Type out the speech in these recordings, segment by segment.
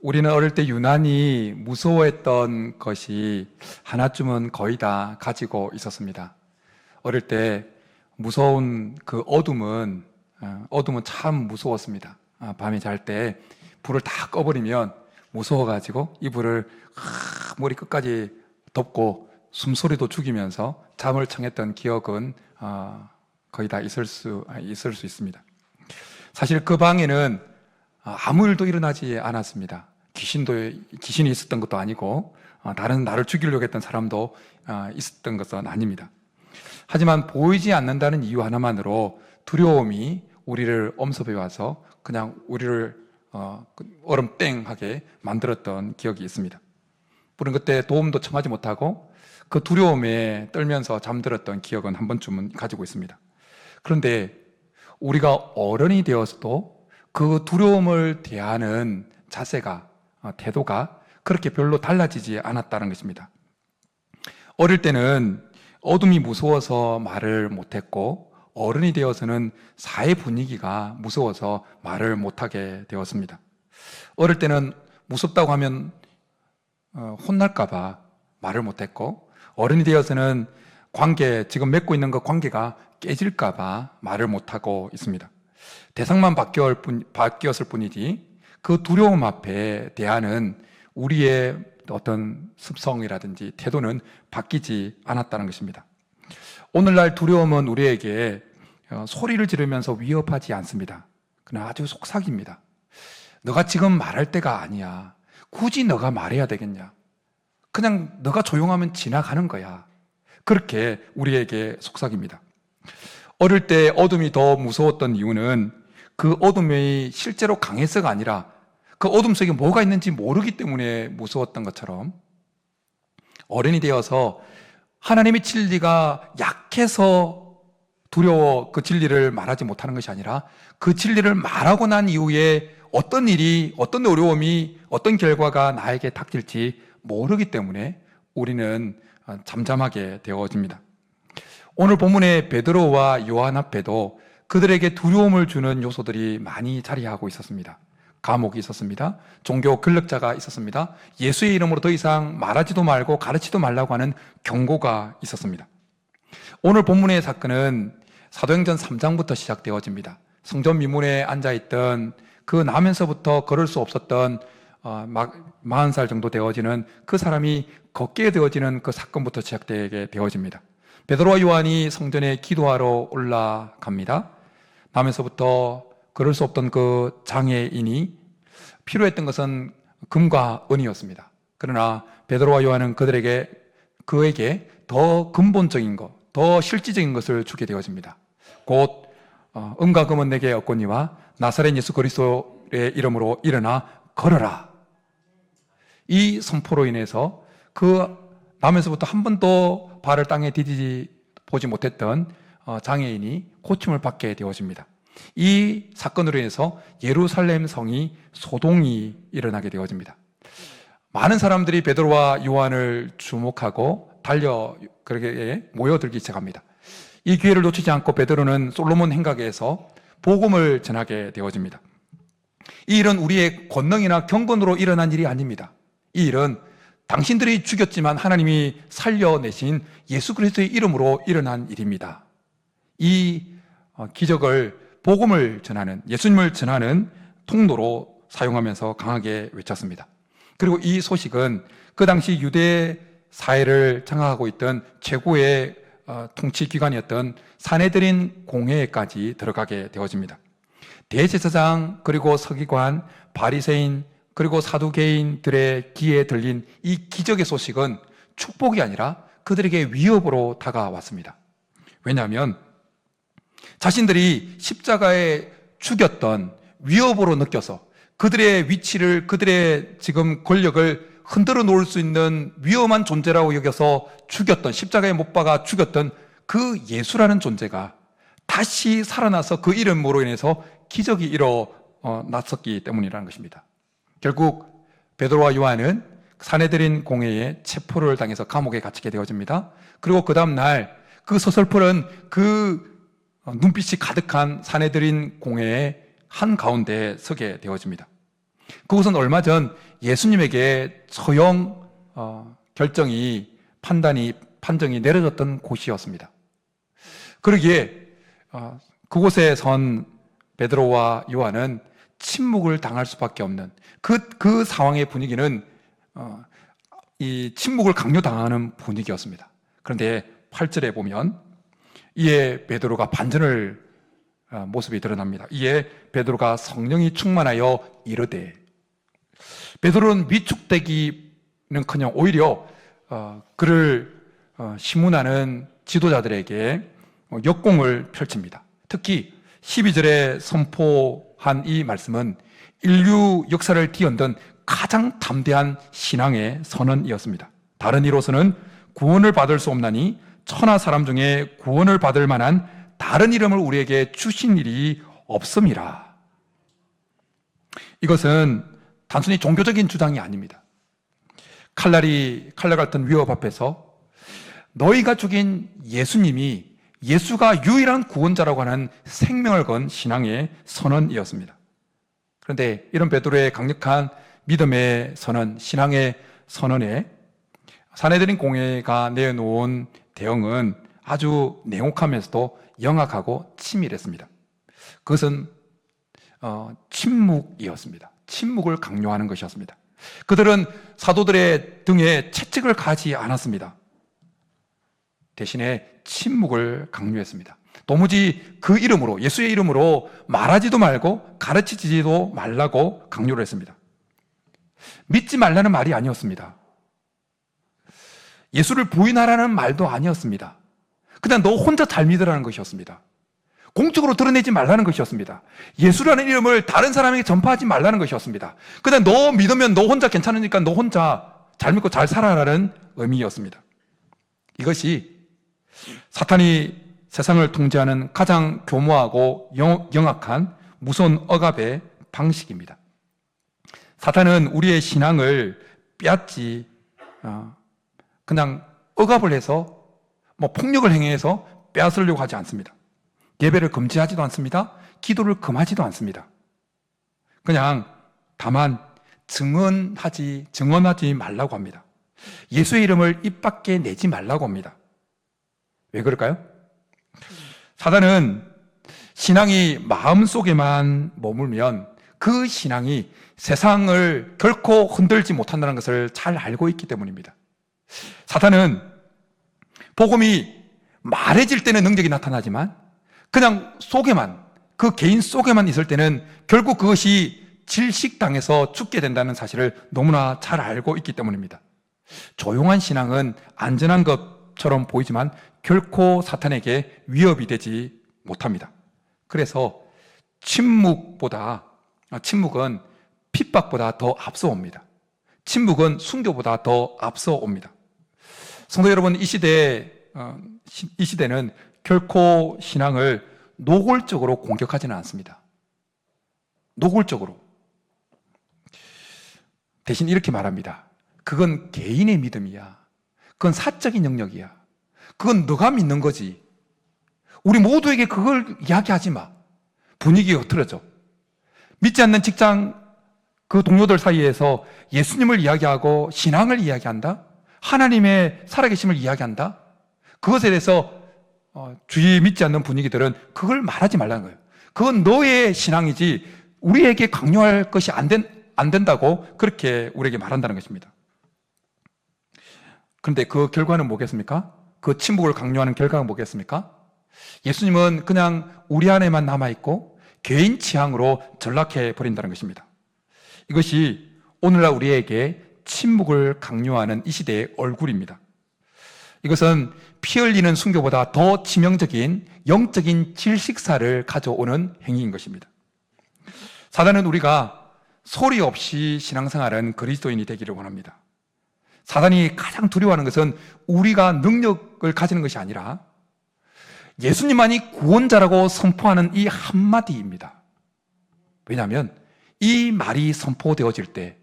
우리는 어릴 때 유난히 무서워했던 것이 하나쯤은 거의 다 가지고 있었습니다. 어릴 때 무서운 그 어둠은 참 무서웠습니다. 밤에 잘 때 불을 다 꺼버리면 무서워가지고 이불을 머리 끝까지 덮고 숨소리도 죽이면서 잠을 청했던 기억은 거의 다 있을 수 있습니다. 사실 그 방에는 아무 일도 일어나지 않았습니다. 귀신이 있었던 것도 아니고 다른 나를 죽이려고 했던 사람도 있었던 것은 아닙니다. 하지만 보이지 않는다는 이유 하나만으로 두려움이 우리를 엄습해 와서 그냥 우리를 얼음땡하게 만들었던 기억이 있습니다. 우리는 그때 도움도 청하지 못하고 그 두려움에 떨면서 잠들었던 기억은 한 번쯤은 가지고 있습니다. 그런데 우리가 어른이 되어서도 그 두려움을 대하는 자세가, 태도가 그렇게 별로 달라지지 않았다는 것입니다. 어릴 때는 어둠이 무서워서 말을 못했고, 어른이 되어서는 사회 분위기가 무서워서 말을 못하게 되었습니다. 어릴 때는 무섭다고 하면 혼날까봐 말을 못했고, 어른이 되어서는 지금 맺고 있는 그 관계가 깨질까봐 말을 못하고 있습니다. 대상만 바뀌었을 뿐이지 그 두려움 앞에 대하는 우리의 어떤 습성이라든지 태도는 바뀌지 않았다는 것입니다. 오늘날 두려움은 우리에게 소리를 지르면서 위협하지 않습니다. 그러나 아주 속삭입니다. 너가 지금 말할 때가 아니야. 굳이 너가 말해야 되겠냐? 그냥 너가 조용하면 지나가는 거야. 그렇게 우리에게 속삭입니다. 어릴 때 어둠이 더 무서웠던 이유는 그 어둠이 실제로 강해서가 아니라 그 어둠 속에 뭐가 있는지 모르기 때문에 무서웠던 것처럼, 어른이 되어서 하나님의 진리가 약해서 두려워 그 진리를 말하지 못하는 것이 아니라 그 진리를 말하고 난 이후에 어떤 일이, 어떤 어려움이, 어떤 결과가 나에게 닥칠지 모르기 때문에 우리는 잠잠하게 되어집니다. 오늘 본문의 베드로와 요한 앞에도 그들에게 두려움을 주는 요소들이 많이 자리하고 있었습니다. 감옥이 있었습니다. 종교 권력자가 있었습니다. 예수의 이름으로 더 이상 말하지도 말고 가르치도 말라고 하는 경고가 있었습니다. 오늘 본문의 사건은 사도행전 3장부터 시작되어집니다. 성전 미문에 앉아있던 그 나면서부터 걸을 수 없었던 40살 정도 되어지는 그 사람이 걷게 되어지는 그 사건부터 시작되게 되어집니다. 베드로와 요한이 성전에 기도하러 올라갑니다. 남에서부터 걸을 수 없던 그 장애인이 필요했던 것은 금과 은이었습니다. 그러나 베드로와 요한은 그에게 더 근본적인 것, 더 실질적인 것을 주게 되어집니다. 곧 은과 금은 내게 없거니와 나사렛 예수 그리스도의 이름으로 일어나 걸어라. 이 선포로 인해서 그 남에서부터 한 번도 발을 땅에 디디지 보지 못했던 장애인이 고침을 받게 되어집니다. 이 사건으로 인해서 예루살렘 성이 소동이 일어나게 되어집니다. 많은 사람들이 베드로와 요한을 주목하고 그렇게 모여들기 시작합니다. 이 기회를 놓치지 않고 베드로는 솔로몬 행각에서 복음을 전하게 되어집니다. 이 일은 우리의 권능이나 경건으로 일어난 일이 아닙니다. 이 일은 당신들이 죽였지만 하나님이 살려내신 예수 그리스도의 이름으로 일어난 일입니다. 이 기적을 복음을 전하는, 예수님을 전하는 통로로 사용하면서 강하게 외쳤습니다. 그리고 이 소식은 그 당시 유대 사회를 장악하고 있던 최고의 통치기관이었던 산헤드린 공회까지 들어가게 되어집니다. 대제사장, 그리고 서기관, 바리새인, 그리고 사두개인들의 귀에 들린 이 기적의 소식은 축복이 아니라 그들에게 위협으로 다가왔습니다. 왜냐하면 자신들이 십자가에 죽였던 위협으로 느껴서 그들의 위치를, 그들의 지금 권력을 흔들어 놓을 수 있는 위험한 존재라고 여겨서 십자가에 못 박아 죽였던 그 예수라는 존재가 다시 살아나서 그 이름으로 인해서 기적이 일어났었기 때문이라는 것입니다. 결국 베드로와 요한은 산헤드린 공회에 체포를 당해서 감옥에 갇히게 되어집니다. 그리고 그 다음 날 그 서슬프른 그 눈빛이 가득한 산헤드린 공회의 한가운데 서게 되어집니다. 그것은 얼마 전 예수님에게 처형 판정이 내려졌던 곳이었습니다. 그러기에 그곳에 선 베드로와 요한은 침묵을 당할 수밖에 없는 그 상황의 분위기는 이 침묵을 강요당하는 분위기였습니다. 그런데 8절에 보면 이에 베드로가 반전을 모습이 드러납니다. 이에 베드로가 성령이 충만하여 이르되, 베드로는 위축되기는커녕 오히려 그를 시문하는 지도자들에게 역공을 펼칩니다. 특히 12절에 선포한 이 말씀은 인류 역사를 뒤흔든 가장 담대한 신앙의 선언이었습니다. 다른 이로서는 구원을 받을 수 없나니 천하 사람 중에 구원을 받을 만한 다른 이름을 우리에게 주신 일이 없음이라. 이것은 단순히 종교적인 주장이 아닙니다. 칼 같은 위협 앞에서 너희가 죽인 예수가 유일한 구원자라고 하는 생명을 건 신앙의 선언이었습니다. 그런데 이런 베드로의 강력한 믿음의 선언, 신앙의 선언에 사내들인 공회가 내놓은 대응은 아주 냉혹하면서도 영악하고 치밀했습니다. 그것은 침묵이었습니다. 침묵을 강요하는 것이었습니다. 그들은 사도들의 등에 채찍을 가지 않았습니다. 대신에 침묵을 강요했습니다. 도무지 그 이름으로, 예수의 이름으로 말하지도 말고 가르치지도 말라고 강요를 했습니다. 믿지 말라는 말이 아니었습니다. 예수를 부인하라는 말도 아니었습니다. 그냥 너 혼자 잘 믿으라는 것이었습니다. 공적으로 드러내지 말라는 것이었습니다. 예수라는 이름을 다른 사람에게 전파하지 말라는 것이었습니다. 그냥 너 믿으면 너 혼자 괜찮으니까 너 혼자 잘 믿고 잘 살아라는 의미였습니다. 이것이 사탄이 세상을 통제하는 가장 교모하고 영악한 무서운 억압의 방식입니다. 사탄은 우리의 신앙을 빼앗지 그냥 억압을 해서 폭력을 행해서 빼앗으려고 하지 않습니다. 예배를 금지하지도 않습니다. 기도를 금하지도 않습니다. 그냥 다만 증언하지 말라고 합니다. 예수의 이름을 입 밖에 내지 말라고 합니다. 왜 그럴까요? 사단은 신앙이 마음속에만 머물면 그 신앙이 세상을 결코 흔들지 못한다는 것을 잘 알고 있기 때문입니다. 사탄은 복음이 말해질 때는 능력이 나타나지만 그냥 속에만, 그 개인 속에만 있을 때는 결국 그것이 질식당해서 죽게 된다는 사실을 너무나 잘 알고 있기 때문입니다. 조용한 신앙은 안전한 것처럼 보이지만 결코 사탄에게 위협이 되지 못합니다. 그래서 침묵은 핍박보다 더 앞서옵니다. 침묵은 순교보다 더 앞서옵니다. 성도 여러분, 이 시대는 결코 신앙을 노골적으로 공격하지는 않습니다. 노골적으로. 대신 이렇게 말합니다. 그건 개인의 믿음이야. 그건 사적인 영역이야. 그건 너가 믿는 거지. 우리 모두에게 그걸 이야기하지 마. 분위기가 흐트러져. 믿지 않는 직장 그 동료들 사이에서 예수님을 이야기하고 신앙을 이야기한다? 하나님의 살아계심을 이야기한다? 그것에 대해서 주위에 믿지 않는 분위기들은 그걸 말하지 말라는 거예요. 그건 너의 신앙이지 우리에게 강요할 것이 안 된다고 그렇게 우리에게 말한다는 것입니다. 그런데 그 결과는 뭐겠습니까? 그 침묵을 강요하는 결과가 뭐겠습니까? 예수님은 그냥 우리 안에만 남아있고 개인 취향으로 전락해 버린다는 것입니다. 이것이 오늘날 우리에게 침묵을 강요하는 이 시대의 얼굴입니다. 이것은 피 흘리는 순교보다 더 치명적인 영적인 질식사를 가져오는 행위인 것입니다. 사단은 우리가 소리 없이 신앙생활은 그리스도인이 되기를 원합니다. 사단이 가장 두려워하는 것은 우리가 능력을 가지는 것이 아니라 예수님만이 구원자라고 선포하는 이 한마디입니다. 왜냐하면 이 말이 선포되어질 때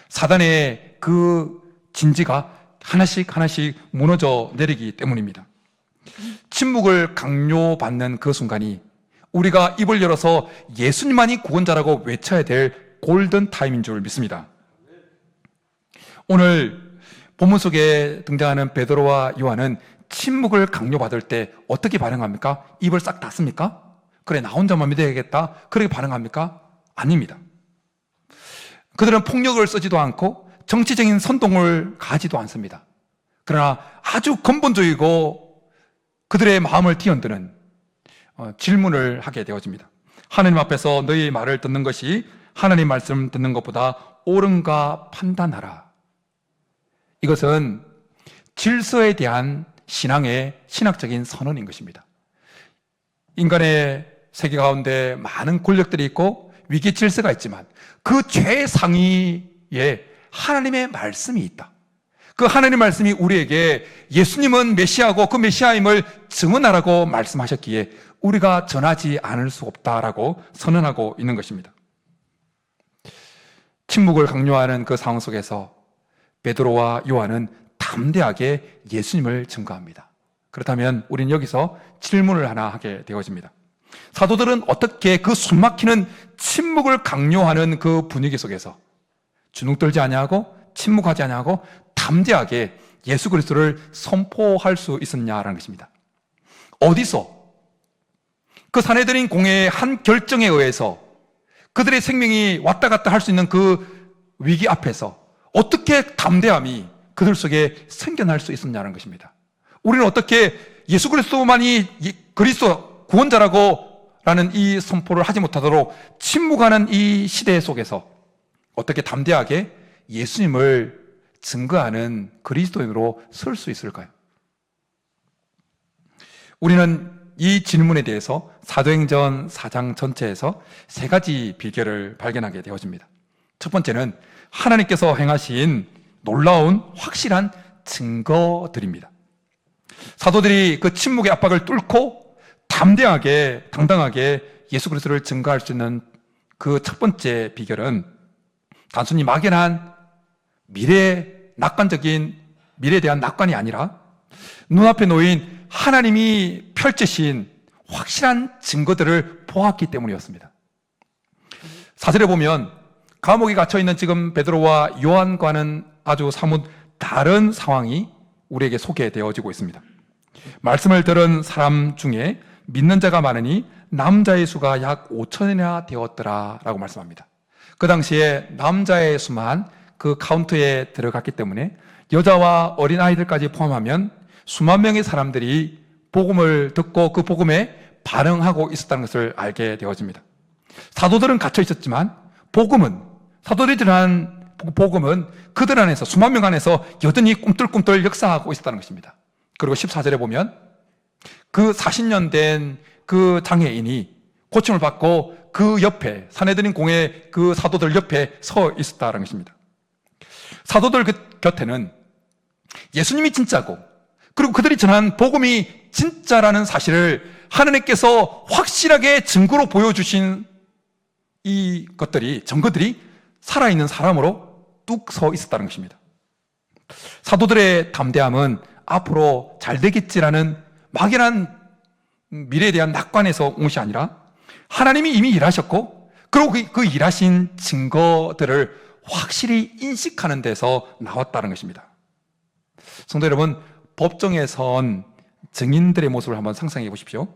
사단의 그 진지가 하나씩 무너져 내리기 때문입니다. 침묵을 강요받는 그 순간이 우리가 입을 열어서 예수님만이 구원자라고 외쳐야 될 골든 타임인 줄 믿습니다. 오늘 본문 속에 등장하는 베드로와 요한은 침묵을 강요받을 때 어떻게 반응합니까? 입을 싹 닫습니까? 그래, 나 혼자만 믿어야겠다, 그렇게 반응합니까? 아닙니다. 그들은 폭력을 쓰지도 않고 정치적인 선동을 가지도 않습니다. 그러나 아주 근본적이고 그들의 마음을 뒤흔드는 질문을 하게 되어집니다. 하나님 앞에서 너희 말을 듣는 것이 하나님 말씀 듣는 것보다 옳은가 판단하라. 이것은 질서에 대한 신앙의 신학적인 선언인 것입니다. 인간의 세계 가운데 많은 권력들이 있고 위기 질서가 있지만 그 최상위에 하나님의 말씀이 있다. 그 하나님의 말씀이 우리에게 예수님은 메시아고 그 메시아임을 증언하라고 말씀하셨기에 우리가 전하지 않을 수 없다라고 선언하고 있는 것입니다. 침묵을 강요하는 그 상황 속에서 베드로와 요한은 담대하게 예수님을 증거합니다. 그렇다면 우리는 여기서 질문을 하나 하게 되어집니다. 사도들은 어떻게 그 숨막히는 침묵을 강요하는 그 분위기 속에서 주눅 들지 아니하고 침묵하지 아니하고 담대하게 예수 그리스도를 선포할 수 있었냐라는 것입니다. 어디서? 그 사내들인 공회의 한 결정에 의해서 그들의 생명이 왔다 갔다 할 수 있는 그 위기 앞에서 어떻게 담대함이 그들 속에 생겨날 수 있었냐는 것입니다. 우리는 어떻게 예수 그리스도만이 그리스도 구원자라고 라는 이 선포를 하지 못하도록 침묵하는 이 시대 속에서 어떻게 담대하게 예수님을 증거하는 그리스도인으로 설 수 있을까요? 우리는 이 질문에 대해서 사도행전 4장 전체에서 세 가지 비결을 발견하게 되어집니다. 첫 번째는 하나님께서 행하신 놀라운 확실한 증거들입니다. 사도들이 그 침묵의 압박을 뚫고 담대하게 당당하게 예수 그리스도를 증거할 수 있는 그 첫 번째 비결은 단순히 막연한 낙관적인 미래에 대한 낙관이 아니라 눈앞에 놓인 하나님이 펼치신 확실한 증거들을 보았기 때문이었습니다. 4절에 보면 감옥에 갇혀있는 지금 베드로와 요한과는 아주 사뭇 다른 상황이 우리에게 소개되어지고 있습니다. 말씀을 들은 사람 중에 믿는 자가 많으니 남자의 수가 약 5천이나 되었더라 라고 말씀합니다. 그 당시에 남자의 수만 그 카운트에 들어갔기 때문에 여자와 어린아이들까지 포함하면 수만 명의 사람들이 복음을 듣고 그 복음에 반응하고 있었다는 것을 알게 되어집니다. 사도들은 갇혀 있었지만 사도들이 전한 복음은 그들 안에서 수만 명 안에서 여전히 꿈틀꿈틀 역사하고 있었다는 것입니다. 그리고 14절에 보면 그 40년 된 그 장애인이 고침을 받고 그 옆에 사내들인 공회 그 사도들 옆에 서 있었다는 것입니다. 사도들 곁에는 예수님이 진짜고 그리고 그들이 전한 복음이 진짜라는 사실을 하나님께서 확실하게 증거로 보여주신 이 증거들이 살아있는 사람으로 뚝 서 있었다는 것입니다. 사도들의 담대함은 앞으로 잘 되겠지라는 막연한 미래에 대한 낙관에서 온 것이 아니라 하나님이 이미 일하셨고 그리고 그 일하신 증거들을 확실히 인식하는 데서 나왔다는 것입니다. 성도 여러분, 법정에 선 증인들의 모습을 한번 상상해 보십시오.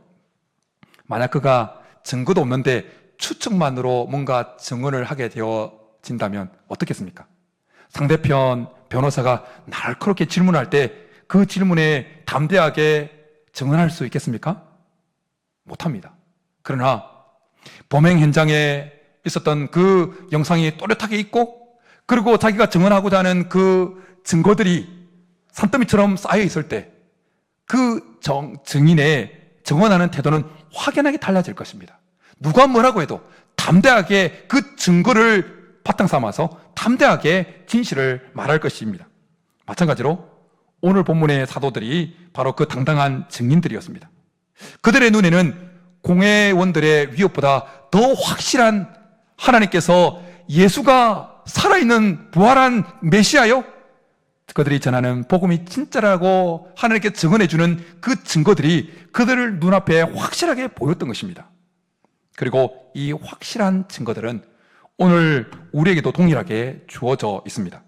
만약 그가 증거도 없는데 추측만으로 뭔가 증언을 하게 되어진다면 어떻겠습니까? 상대편 변호사가 날카롭게 질문할 때 그 질문에 담대하게 증언할 수 있겠습니까? 못합니다. 그러나 범행 현장에 있었던 그 영상이 또렷하게 있고 그리고 자기가 증언하고자 하는 그 증거들이 산더미처럼 쌓여 있을 때 그 증인의 증언하는 태도는 확연하게 달라질 것입니다. 누가 뭐라고 해도 담대하게 그 증거를 바탕 삼아서 담대하게 진실을 말할 것입니다. 마찬가지로 오늘 본문의 사도들이 바로 그 당당한 증인들이었습니다. 그들의 눈에는 공회원들의 위협보다 더 확실한 하나님께서 예수가 살아있는 부활한 메시아요? 그들이 전하는 복음이 진짜라고 하나님께 증언해주는 그 증거들이 그들을 눈앞에 확실하게 보였던 것입니다. 그리고 이 확실한 증거들은 오늘 우리에게도 동일하게 주어져 있습니다.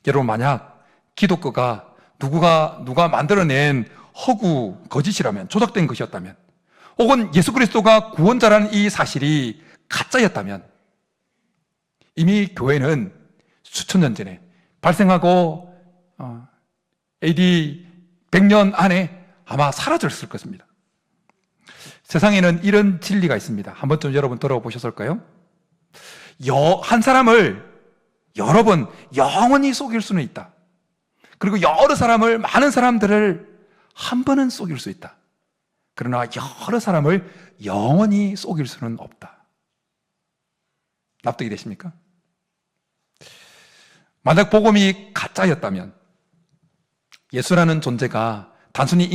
여러분, 만약 기독교가 누가 만들어낸 허구 거짓이라면, 조작된 것이었다면, 혹은 예수 그리스도가 구원자라는 이 사실이 가짜였다면, 이미 교회는 수천 년 전에 발생하고 AD 100년 안에 아마 사라졌을 것입니다. 세상에는 이런 진리가 있습니다. 한 번쯤 여러분 들어보셨을까요? 한 사람을 여러 번 영원히 속일 수는 있다. 그리고 많은 사람들을 한 번은 속일 수 있다. 그러나 여러 사람을 영원히 속일 수는 없다. 납득이 되십니까? 만약 복음이 가짜였다면, 예수라는 존재가 단순히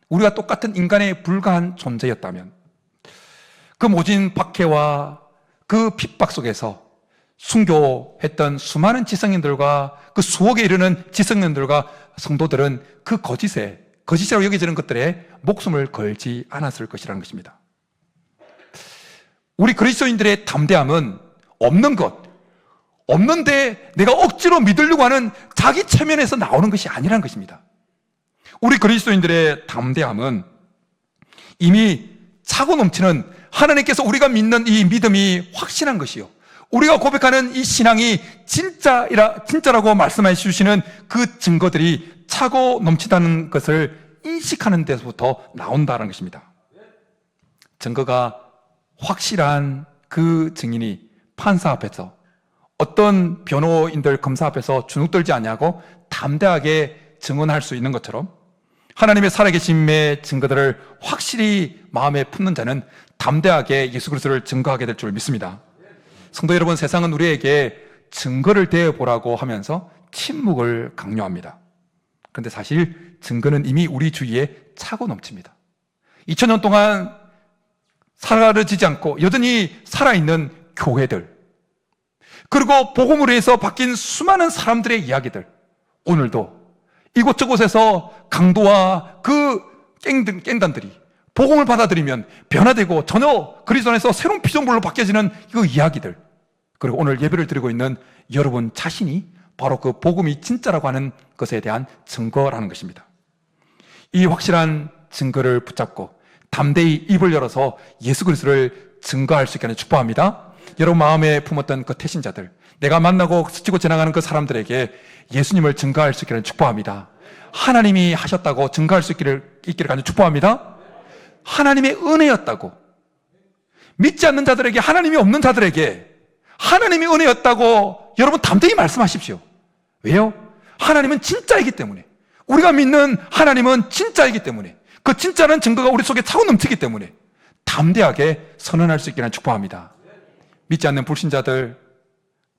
우리가 똑같은 인간에 불과한 존재였다면, 그 모진 박해와 그 핍박 속에서 순교했던 수많은 지성인들과 그 수억에 이르는 지성인들과 성도들은 그 거짓이라고 여겨지는 것들에 목숨을 걸지 않았을 것이라는 것입니다. 우리 그리스도인들의 담대함은 없는데 내가 억지로 믿으려고 하는 자기 체면에서 나오는 것이 아니라는 것입니다. 우리 그리스도인들의 담대함은 이미 차고 넘치는 하나님께서 우리가 믿는 이 믿음이 확신한 것이요, 우리가 고백하는 이 신앙이 진짜라고 말씀해 주시는 그 증거들이 차고 넘치다는 것을 인식하는 데서부터 나온다는 것입니다. 증거가 확실한 그 증인이 판사 앞에서, 어떤 변호인들, 검사 앞에서 주눅들지 아니하고 담대하게 증언할 수 있는 것처럼, 하나님의 살아계심의 증거들을 확실히 마음에 품는 자는 담대하게 예수 그리스도를 증거하게 될 줄 믿습니다. 성도 여러분, 세상은 우리에게 증거를 대보라고 하면서 침묵을 강요합니다. 그런데 사실 증거는 이미 우리 주위에 차고 넘칩니다. 2000년 동안 사라지지 않고 여전히 살아있는 교회들, 그리고 복음으로 해서 바뀐 수많은 사람들의 이야기들, 오늘도 이곳저곳에서 강도와 그 깽단들이 복음을 받아들이면 변화되고 전혀 그리스도 안에서 새로운 피조물로 바뀌어지는 그 이야기들, 그리고 오늘 예배를 드리고 있는 여러분 자신이 바로 그 복음이 진짜라고 하는 것에 대한 증거라는 것입니다. 이 확실한 증거를 붙잡고 담대히 입을 열어서 예수 그리스도를 증거할 수 있게 하는 축복합니다. 여러분 마음에 품었던 그 태신자들, 내가 만나고 스치고 지나가는 그 사람들에게 예수님을 증거할 수 있게 하는 축복합니다. 하나님이 하셨다고 증거할 수 있기를 간절히 축복합니다. 하나님의 은혜였다고, 믿지 않는 자들에게, 하나님이 없는 자들에게 하나님의 은혜였다고 여러분 담대히 말씀하십시오. 왜요? 하나님은 진짜이기 때문에, 우리가 믿는 하나님은 진짜이기 때문에, 그 진짜는 증거가 우리 속에 차고 넘치기 때문에 담대하게 선언할 수 있게 하는 축복합니다. 믿지 않는 불신자들,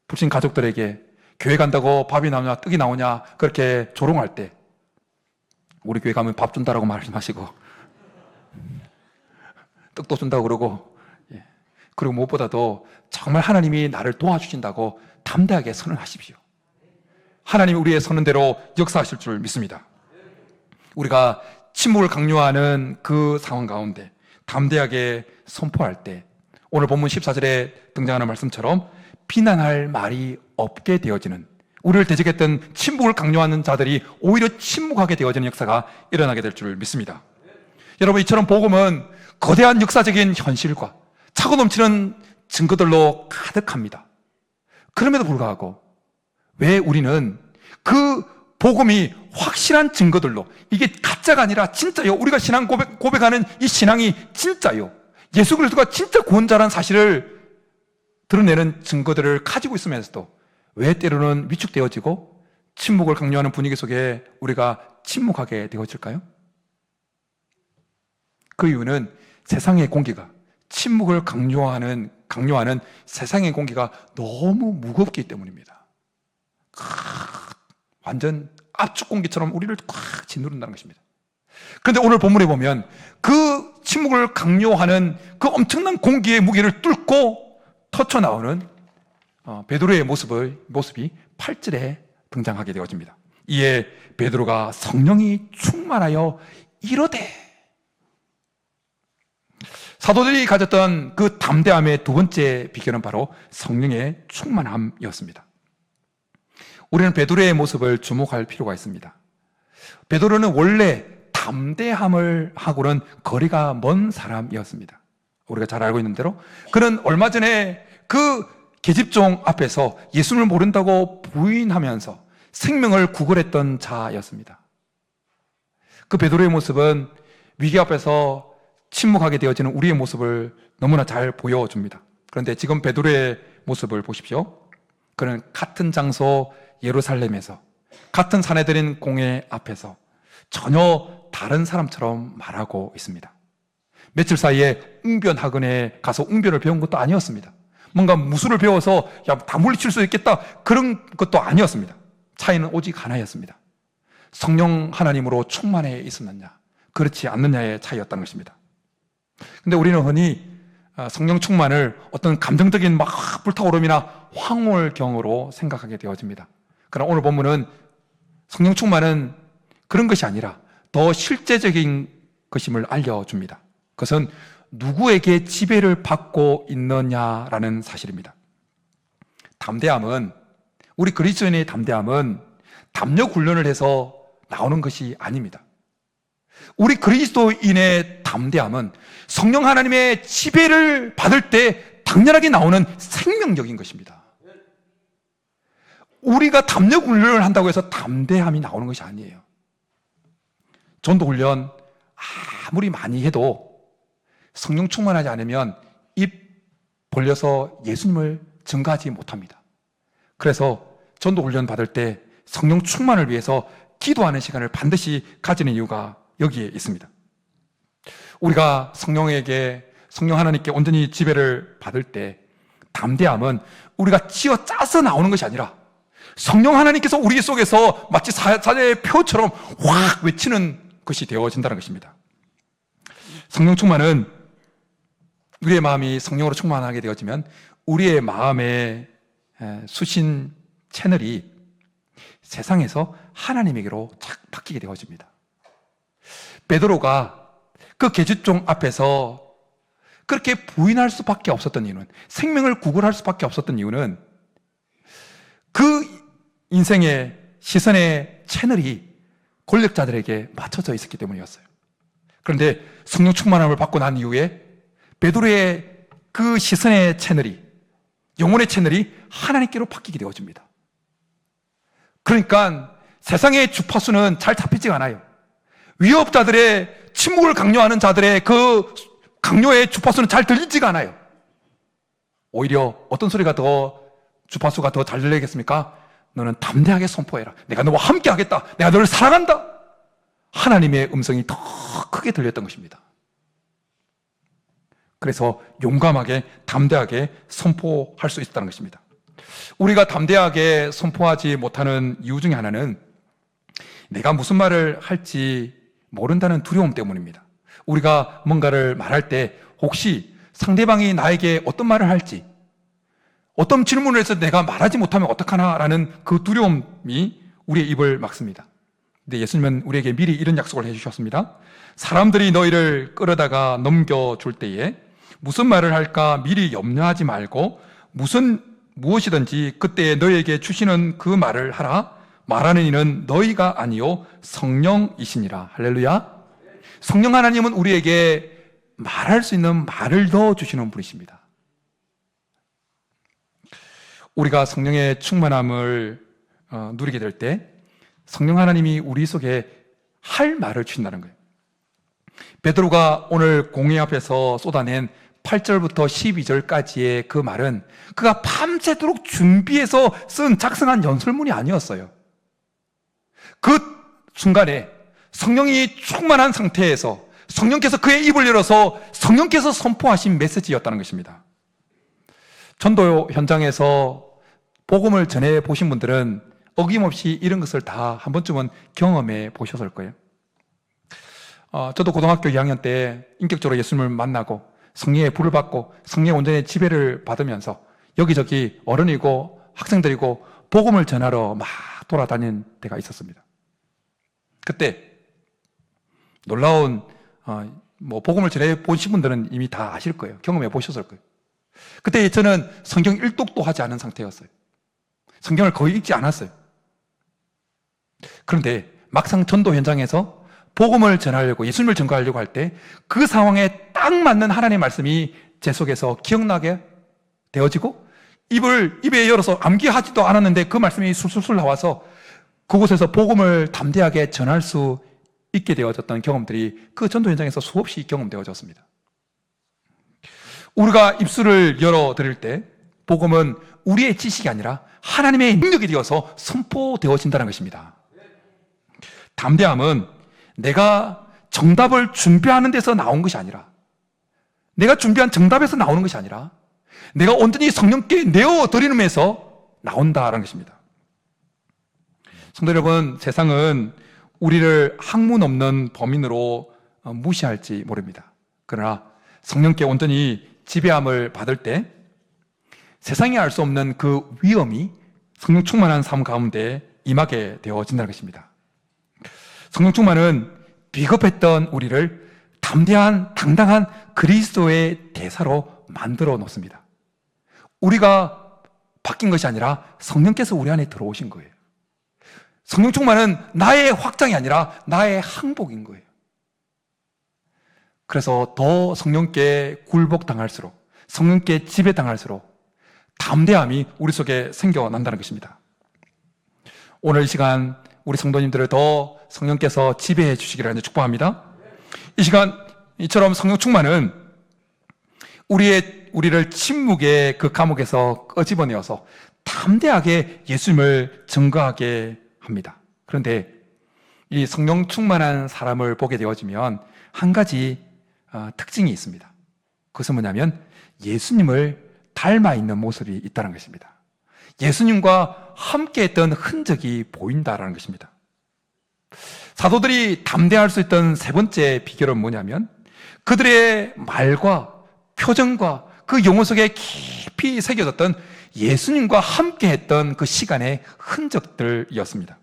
불신 가족들에게 교회 간다고 밥이 나오냐 떡이 나오냐 그렇게 조롱할 때, 우리 교회 가면 밥 준다라고 말씀하시고 떡도 준다고 그러고, 그리고 무엇보다도 정말 하나님이 나를 도와주신다고 담대하게 선언하십시오. 하나님이 우리의 선언대로 역사하실 줄 믿습니다. 우리가 침묵을 강요하는 그 상황 가운데 담대하게 선포할 때, 오늘 본문 14절에 등장하는 말씀처럼 비난할 말이 없게 되어지는, 우리를 대적했던 침묵을 강요하는 자들이 오히려 침묵하게 되어지는 역사가 일어나게 될 줄 믿습니다. 여러분, 이처럼 복음은 거대한 역사적인 현실과 차고 넘치는 증거들로 가득합니다. 그럼에도 불구하고 왜 우리는 그 복음이 확실한 증거들로, 이게 가짜가 아니라 진짜요, 우리가 신앙 고백하는 이 신앙이 진짜요, 예수 그리스도가 진짜 구원자라는 사실을 드러내는 증거들을 가지고 있으면서도 왜 때로는 위축되어지고 침묵을 강요하는 분위기 속에 우리가 침묵하게 되어질까요? 그 이유는 세상의 공기가, 침묵을 강요하는 세상의 공기가 너무 무겁기 때문입니다. 완전 압축 공기처럼 우리를 꽉 짓누른다는 것입니다. 그런데 오늘 본문에 보면 그 침묵을 강요하는 그 엄청난 공기의 무게를 뚫고 터쳐 나오는 베드로의 모습이 8절에 등장하게 되어집니다. 이에 베드로가 성령이 충만하여 이르되, 사도들이 가졌던 그 담대함의 두 번째 비결은 바로 성령의 충만함이었습니다. 우리는 베드로의 모습을 주목할 필요가 있습니다. 베드로는 원래 담대함을 하고는 거리가 먼 사람이었습니다. 우리가 잘 알고 있는 대로 그는 얼마 전에 그 계집종 앞에서 예수를 모른다고 부인하면서 생명을 구걸했던 자였습니다. 그 베드로의 모습은 위기 앞에서 침묵하게 되어지는 우리의 모습을 너무나 잘 보여줍니다. 그런데 지금 베드로의 모습을 보십시오. 그는 같은 장소 예루살렘에서 같은 사내들인 공회 앞에서 전혀 다른 사람처럼 말하고 있습니다. 며칠 사이에 웅변학원에 가서 웅변을 배운 것도 아니었습니다. 뭔가 무술을 배워서 다 물리칠 수 있겠다 그런 것도 아니었습니다. 차이는 오직 하나였습니다. 성령 하나님으로 충만해 있었느냐 그렇지 않느냐의 차이였다는 것입니다. 근데 우리는 흔히 성령 충만을 어떤 감정적인 막 불타오름이나 황홀경으로 생각하게 되어집니다. 그러나 오늘 본문은 성령 충만은 그런 것이 아니라 더 실제적인 것임을 알려줍니다. 그것은 누구에게 지배를 받고 있느냐라는 사실입니다. 담대함은, 우리 그리스도인의 담대함은 담력 훈련을 해서 나오는 것이 아닙니다. 우리 그리스도인의 담대함은 성령 하나님의 지배를 받을 때 당연하게 나오는 생명적인 것입니다. 우리가 담력 훈련을 한다고 해서 담대함이 나오는 것이 아니에요. 전도 훈련 아무리 많이 해도 성령 충만하지 않으면 입 벌려서 예수님을 증거하지 못합니다. 그래서 전도 훈련 받을 때 성령 충만을 위해서 기도하는 시간을 반드시 가지는 이유가 여기에 있습니다. 우리가 성령 하나님께 온전히 지배를 받을 때 담대함은 우리가 쥐어 짜서 나오는 것이 아니라 성령 하나님께서 우리 속에서 마치 사자의 표처럼 확 외치는 것이 되어진다는 것입니다. 성령 충만은 우리의 마음이 성령으로 충만하게 되어지면 우리의 마음의 수신 채널이 세상에서 하나님에게로 착 바뀌게 되어집니다. 베드로가 그 계집종 앞에서 그렇게 부인할 수밖에 없었던 이유는, 생명을 구걸할 수밖에 없었던 이유는 그 인생의 시선의 채널이 권력자들에게 맞춰져 있었기 때문이었어요. 그런데 성령 충만함을 받고 난 이후에 베드로의 그 시선의 채널이, 영혼의 채널이 하나님께로 바뀌게 되어집니다. 그러니까 세상의 주파수는 잘 잡히지가 않아요. 위협자들의 침묵을 강요하는 자들의 그 강요의 주파수는 잘 들리지가 않아요. 오히려 어떤 소리가 더 주파수가 더 잘 들리겠습니까? 너는 담대하게 선포해라. 내가 너와 함께 하겠다. 내가 너를 사랑한다. 하나님의 음성이 더 크게 들렸던 것입니다. 그래서 용감하게 담대하게 선포할 수 있었다는 것입니다. 우리가 담대하게 선포하지 못하는 이유 중에 하나는 내가 무슨 말을 할지 모른다는 두려움 때문입니다. 우리가 뭔가를 말할 때 혹시 상대방이 나에게 어떤 말을 할지, 어떤 질문을 해서 내가 말하지 못하면 어떡하나라는 그 두려움이 우리의 입을 막습니다. 근데 예수님은 우리에게 미리 이런 약속을 해주셨습니다. 사람들이 너희를 끌어다가 넘겨줄 때에 무슨 말을 할까 미리 염려하지 말고 무엇이든지 그때 너희에게 주시는 그 말을 하라. 말하는 이는 너희가 아니요 성령이시니라. 할렐루야. 성령 하나님은 우리에게 말할 수 있는 말을 더 주시는 분이십니다. 우리가 성령의 충만함을 누리게 될 때 성령 하나님이 우리 속에 할 말을 주신다는 거예요. 베드로가 오늘 공회 앞에서 쏟아낸 8절부터 12절까지의 그 말은 그가 밤새도록 준비해서 작성한 연설문이 아니었어요. 그 순간에 성령이 충만한 상태에서 성령께서 그의 입을 열어서 성령께서 선포하신 메시지였다는 것입니다. 전도 현장에서 복음을 전해 보신 분들은 어김없이 이런 것을 다 한 번쯤은 경험해 보셨을 거예요. 저도 고등학교 2학년 때 인격적으로 예수님을 만나고 성령의 불을 받고 성령의 온전히 지배를 받으면서 여기저기 어른이고 학생들이고 복음을 전하러 막 돌아다닌 때가 있었습니다. 그때 놀라운 뭐 복음을 전해 보신 분들은 이미 다 아실 거예요. 경험해 보셨을 거예요. 그때 저는 성경 일독도 하지 않은 상태였어요. 성경을 거의 읽지 않았어요. 그런데 막상 전도 현장에서 복음을 전하려고, 예수님을 전가하려고 할 때 그 상황에 딱 맞는 하나님의 말씀이 제 속에서 기억나게 되어지고, 입에 열어서 암기하지도 않았는데 그 말씀이 술술술 나와서 그곳에서 복음을 담대하게 전할 수 있게 되어졌던 경험들이 그 전도 현장에서 수없이 경험되어졌습니다. 우리가 입술을 열어드릴 때 복음은 우리의 지식이 아니라 하나님의 능력이 되어서 선포되어진다는 것입니다. 담대함은 내가 정답을 준비하는 데서 나온 것이 아니라, 내가 준비한 정답에서 나오는 것이 아니라 내가 온전히 성령께 내어드리면서 나온다는 것입니다. 성도 여러분, 세상은 우리를 학문 없는 범인으로 무시할지 모릅니다. 그러나 성령께 온전히 지배함을 받을 때 세상이 알 수 없는 그 위험이 성령 충만한 삶 가운데 임하게 되어진다는 것입니다. 성령 충만은 비겁했던 우리를 담대한 당당한 그리스도의 대사로 만들어 놓습니다. 우리가 바뀐 것이 아니라 성령께서 우리 안에 들어오신 거예요. 성령 충만은 나의 확장이 아니라 나의 항복인 거예요. 그래서 더 성령께 굴복당할수록, 성령께 지배당할수록 담대함이 우리 속에 생겨난다는 것입니다. 오늘 이 시간 우리 성도님들을 더 성령께서 지배해 주시기를 축복합니다. 이 시간 이처럼 성령 충만은 우리를 침묵의 그 감옥에서 끄집어내어서 담대하게 예수님을 증거하게 합니다. 그런데 이 성령 충만한 사람을 보게 되어지면 한 가지 특징이 있습니다. 그것은 뭐냐면 예수님을 닮아 있는 모습이 있다는 것입니다. 예수님과 함께 했던 흔적이 보인다는 것입니다. 사도들이 담대할 수 있던 세 번째 비결은 뭐냐면 그들의 말과 표정과 그 영혼 속에 깊이 새겨졌던 예수님과 함께 했던 그 시간의 흔적들이었습니다.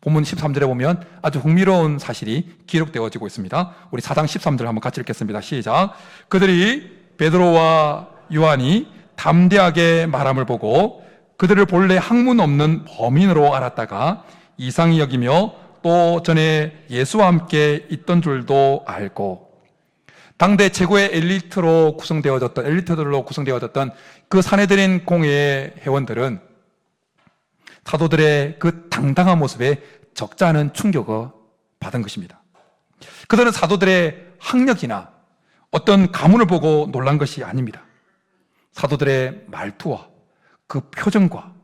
본문 13절에 보면 아주 흥미로운 사실이 기록되어지고 있습니다. 우리 4장 13절 한번 같이 읽겠습니다. 시작. 그들이 베드로와 요한이 담대하게 말함을 보고 그들을 본래 학문 없는 범인으로 알았다가 이상히 여기며 또 전에 예수와 함께 있던 줄도 알고, 당대 최고의 엘리트들로 구성되어졌던 그 사내들인 공회의 회원들은 사도들의 그 당당한 모습에 적지 않은 충격을 받은 것입니다. 그들은 사도들의 학력이나 어떤 가문을 보고 놀란 것이 아닙니다. 사도들의 말투와 그 표정과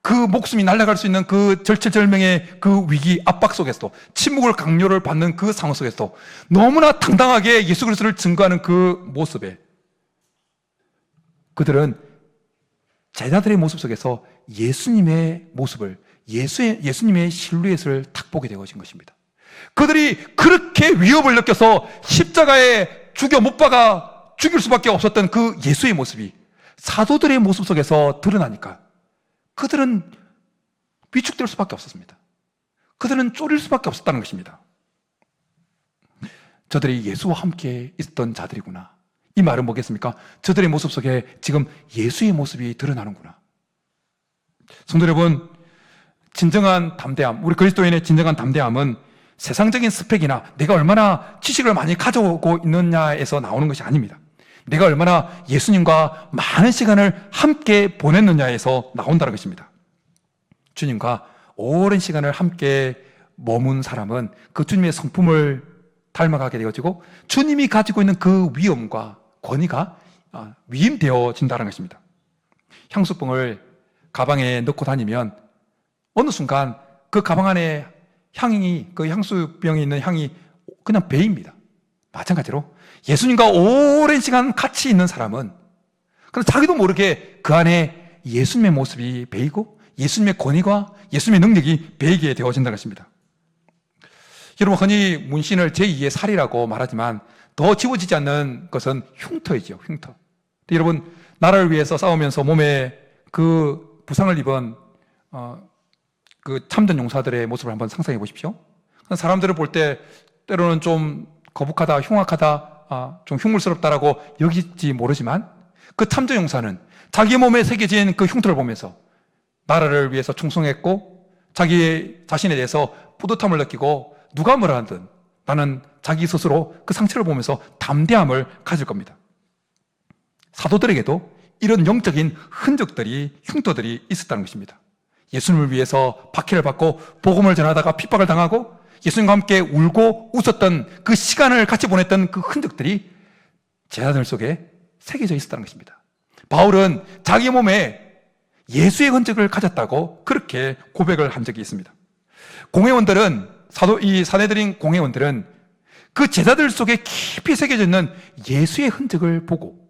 그 목숨이 날아갈 수 있는 그 절체절명의 그 위기 압박 속에서도, 침묵을 강요를 받는 그 상황 속에서도 너무나 당당하게 예수 그리스도를 증거하는 그 모습에 그들은 제자들의 모습 속에서 예수님의 모습을, 예수님의 실루엣을 탁 보게 되어진 것입니다. 그들이 그렇게 위협을 느껴서 십자가에 못 박아 죽일 수밖에 없었던 그 예수의 모습이 사도들의 모습 속에서 드러나니까 그들은 위축될 수밖에 없었습니다. 그들은 쫄릴 수밖에 없었다는 것입니다. 저들이 예수와 함께 있었던 자들이구나. 이 말은 뭐겠습니까? 저들의 모습 속에 지금 예수의 모습이 드러나는구나. 성도 여러분, 진정한 담대함, 우리 그리스도인의 진정한 담대함은 세상적인 스펙이나 내가 얼마나 지식을 많이 가져오고 있느냐에서 나오는 것이 아닙니다. 내가 얼마나 예수님과 많은 시간을 함께 보냈느냐에서 나온다는 것입니다. 주님과 오랜 시간을 함께 머문 사람은 그 주님의 성품을 닮아가게 되어지고 주님이 가지고 있는 그 위엄과 권위가 위임되어진다는 것입니다. 향수병을 가방에 넣고 다니면 어느 순간 그 가방 안에 그 향수병에 있는 향이 그냥 배입니다. 마찬가지로 예수님과 오랜 시간 같이 있는 사람은 그럼 자기도 모르게 그 안에 예수님의 모습이 배이고 예수님의 권위가, 예수님의 능력이 배이게 되어진다는 것입니다. 여러분, 흔히 문신을 제2의 살이라고 말하지만 더 지워지지 않는 것은 흉터이죠. 흉터. 여러분, 나라를 위해서 싸우면서 몸에 그 부상을 입은 그 참전 용사들의 모습을 한번 상상해 보십시오. 사람들을 볼 때 때로는 좀 거북하다, 흉악하다, 좀 흉물스럽다라고 여길지 모르지만 그 탐정용사는 자기 몸에 새겨진 그 흉터를 보면서 나라를 위해서 충성했고 자기 자신에 대해서 뿌듯함을 느끼고 누가 뭐라 하든 나는 자기 스스로 그 상처를 보면서 담대함을 가질 겁니다. 사도들에게도 이런 영적인 흔적들이, 흉터들이 있었다는 것입니다. 예수님을 위해서 박해를 받고 복음을 전하다가 핍박을 당하고 예수님과 함께 울고 웃었던 그 시간을 같이 보냈던 그 흔적들이 제자들 속에 새겨져 있었다는 것입니다. 바울은 자기 몸에 예수의 흔적을 가졌다고 그렇게 고백을 한 적이 있습니다. 공회원들은, 이 사내들인 공회원들은 그 제자들 속에 깊이 새겨져 있는 예수의 흔적을 보고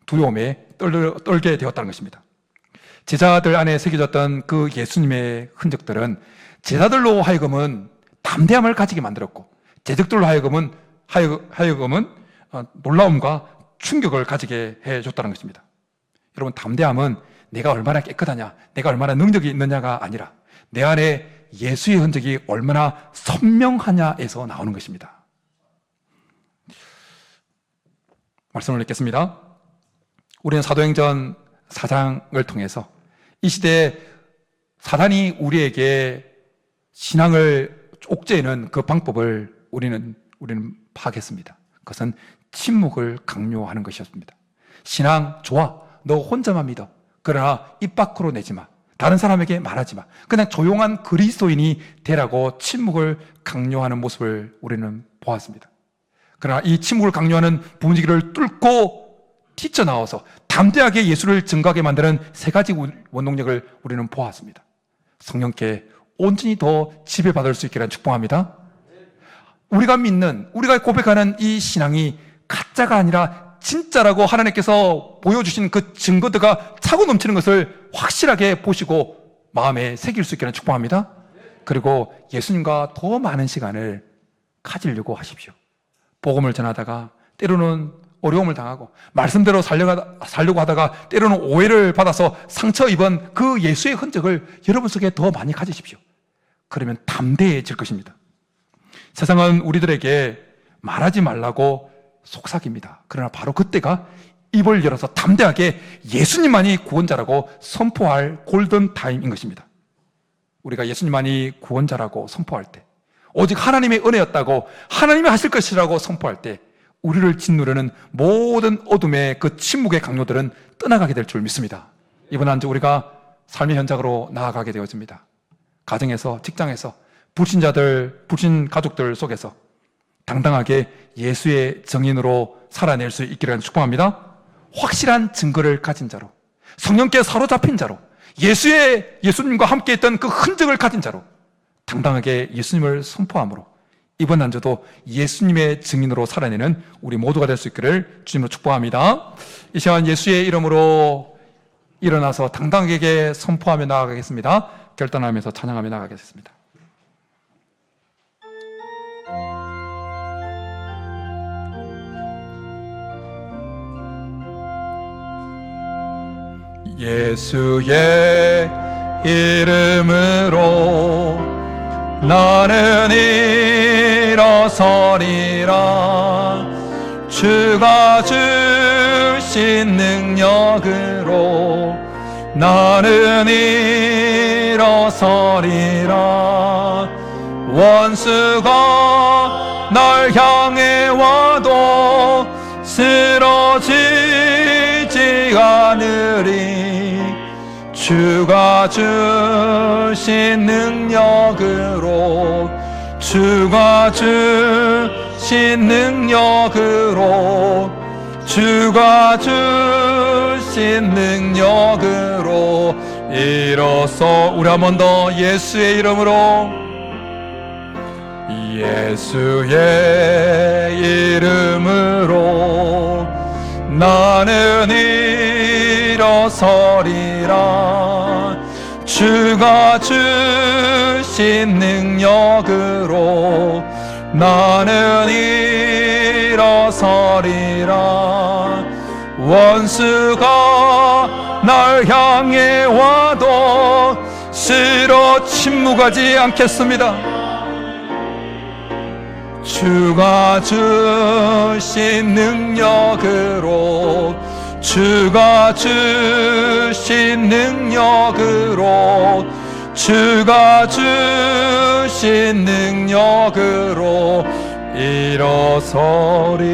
두려움에 떨게 되었다는 것입니다. 제자들 안에 새겨졌던 그 예수님의 흔적들은 제자들로 하여금은 담대함을 가지게 만들었고 제적들로 하여금은 놀라움과 충격을 가지게 해줬다는 것입니다. 여러분, 담대함은 내가 얼마나 깨끗하냐, 내가 얼마나 능력이 있느냐가 아니라 내 안에 예수의 흔적이 얼마나 선명하냐에서 나오는 것입니다. 말씀을 읽겠습니다. 우리는 사도행전 4장을 통해서 이 시대에 사단이 우리에게 신앙을 옥죄는 그 방법을 우리는 파악했습니다. 그것은 침묵을 강요하는 것이었습니다. 신앙 좋아, 너 혼자만 믿어. 그러나 입 밖으로 내지 마. 다른 사람에게 말하지 마. 그냥 조용한 그리스도인이 되라고 침묵을 강요하는 모습을 우리는 보았습니다. 그러나 이 침묵을 강요하는 분위기를 뚫고 뛰쳐나와서 담대하게 예수를 증거하게 만드는 세 가지 원동력을 우리는 보았습니다. 성령께 온전히 더 지배받을 수 있기를 축복합니다. 우리가 믿는, 우리가 고백하는 이 신앙이 가짜가 아니라 진짜라고 하나님께서 보여주신 그 증거들과 차고 넘치는 것을 확실하게 보시고 마음에 새길 수 있기를 축복합니다. 그리고 예수님과 더 많은 시간을 가지려고 하십시오. 복음을 전하다가 때로는 어려움을 당하고 말씀대로 살려고 하다가 때로는 오해를 받아서 상처 입은 그 예수의 흔적을 여러분 속에 더 많이 가지십시오. 그러면 담대해질 것입니다. 세상은 우리들에게 말하지 말라고 속삭입니다. 그러나 바로 그때가 입을 열어서 담대하게 예수님만이 구원자라고 선포할 골든 타임인 것입니다. 우리가 예수님만이 구원자라고 선포할 때, 오직 하나님의 은혜였다고, 하나님이 하실 것이라고 선포할 때 우리를 짓누르는 모든 어둠의 그 침묵의 강요들은 떠나가게 될 줄 믿습니다. 이번 한 주 우리가 삶의 현장으로 나아가게 되어집니다. 가정에서, 직장에서, 불신 가족들 속에서 당당하게 예수의 증인으로 살아낼 수 있기를 축복합니다. 확실한 증거를 가진 자로, 성령께 사로잡힌 자로, 예수님과 함께 했던 그 흔적을 가진 자로 당당하게 예수님을 선포함으로 이번 한 주도 예수님의 증인으로 살아내는 우리 모두가 될 수 있기를 주님으로 축복합니다. 이 시간 예수의 이름으로 일어나서 당당하게 선포하며 나아가겠습니다. 결단하면서 찬양하며 나아가겠습니다. 예수의 이름으로 나는 일어서리라. 주가 주신 능력으로 나는 일어서리라. 원수가 날 향해 와도 쓰러지지 않으리. 주가 주신 능력으로, 주가 주신 능력으로, 주가 주신 능력으로 일어서 우리 한 번 더 예수의 이름으로, 예수의 이름으로 나는 일어서리라. 주가 주신 능력으로 나는 일어서리라. 원수가 날 향해 와도 스스로 침묵하지 않겠습니다. 주가 주신 능력으로, 주가 주신 능력으로, 주가 주신 능력으로 일어서리.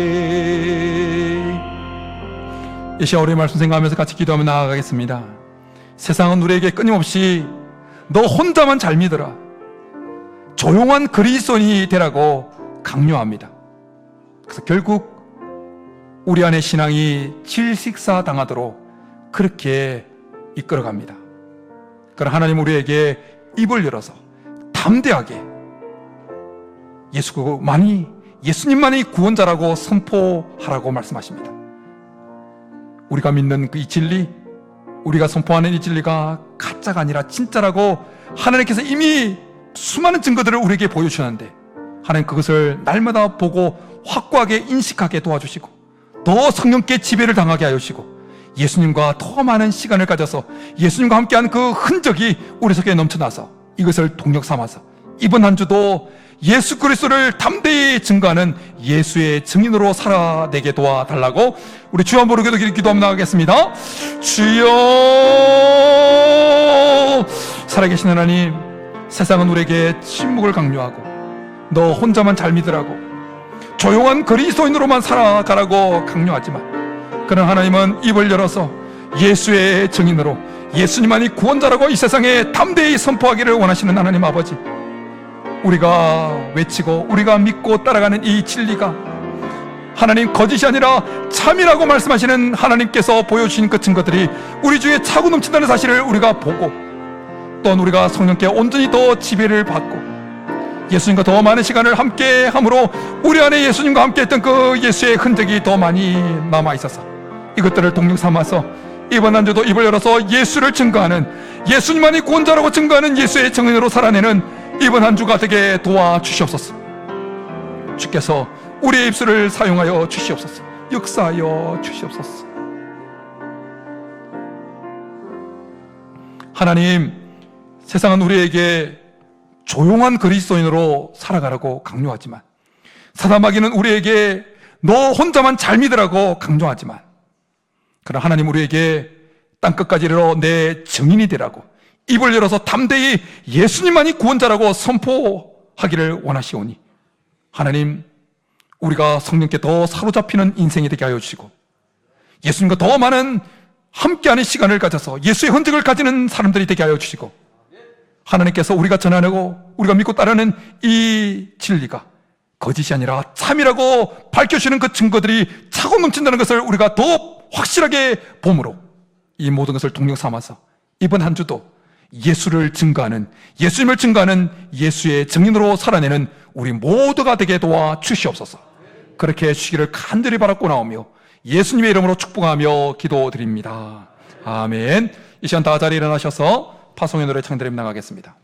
이 시간 우리 말씀 생각하면서 같이 기도하며 나아가겠습니다. 세상은 우리에게 끊임없이 너 혼자만 잘 믿어라, 조용한 그리스도인이 되라고 강요합니다. 그래서 결국 우리 안에 신앙이 질식사 당하도록 그렇게 이끌어갑니다. 그러나 하나님 우리에게 입을 열어서 담대하게 예수님만이 구원자라고 선포하라고 말씀하십니다. 우리가 믿는 이 진리, 우리가 선포하는 이 진리가 가짜가 아니라 진짜라고 하나님께서 이미 수많은 증거들을 우리에게 보여주셨는데, 하나님 그것을 날마다 보고 확고하게 인식하게 도와주시고, 더 성령께 지배를 당하게 하여 주시고, 예수님과 더 많은 시간을 가져서 예수님과 함께한 그 흔적이 우리 속에 넘쳐나서 이것을 동력 삼아서 이번 한 주도 예수 그리스도를 담대히 증거하는 예수의 증인으로 살아내게 도와달라고 우리 주 한 부르기도 기도하며 나가겠습니다. 주여, 살아계신 하나님, 세상은 우리에게 침묵을 강요하고 너 혼자만 잘 믿으라고, 조용한 그리스도인으로만 살아가라고 강요하지만, 그러나 하나님은 입을 열어서 예수의 증인으로, 예수님만이 구원자라고 이 세상에 담대히 선포하기를 원하시는 하나님 아버지, 우리가 외치고 우리가 믿고 따라가는 이 진리가 하나님 거짓이 아니라 참이라고 말씀하시는 하나님께서 보여주신 그 증거들이 우리 중에 차고 넘친다는 사실을 우리가 보고, 또한 우리가 성령께 온전히 더 지배를 받고 예수님과 더 많은 시간을 함께 함으로 우리 안에 예수님과 함께 했던 그 예수의 흔적이 더 많이 남아 있어서 이것들을 동력 삼아서 이번 한 주도 입을 열어서 예수를 증거하는, 예수님만이 구원자라고 증거하는 예수의 증인으로 살아내는 이번 한 주가 되게 도와주시옵소서. 주께서 우리의 입술을 사용하여 주시옵소서. 역사하여 주시옵소서. 하나님, 세상은 우리에게 조용한 그리스도인으로 살아가라고 강요하지만, 사단마귀는 우리에게 너 혼자만 잘 믿으라고 강조하지만, 그러나 하나님 우리에게 땅끝까지 이르러 내 증인이 되라고 입을 열어서 담대히 예수님만이 구원자라고 선포하기를 원하시오니, 하나님 우리가 성령께 더 사로잡히는 인생이 되게 하여 주시고, 예수님과 더 많은 함께하는 시간을 가져서 예수의 흔적을 가지는 사람들이 되게 하여 주시고, 하나님께서 우리가 전하고 우리가 믿고 따르는 이 진리가 거짓이 아니라 참이라고 밝혀주시는 그 증거들이 차고 넘친다는 것을 우리가 더 확실하게 봄으로 이 모든 것을 동력 삼아서 이번 한 주도 예수를 증거하는, 예수님을 증거하는 예수의 증인으로 살아내는 우리 모두가 되게 도와 주시옵소서. 그렇게 해주시기를 간절히 바라고 나오며 예수님의 이름으로 축복하며 기도드립니다. 아멘. 이 시간 다 자리에 일어나셔서 파송의 노래 창드림 나가겠습니다.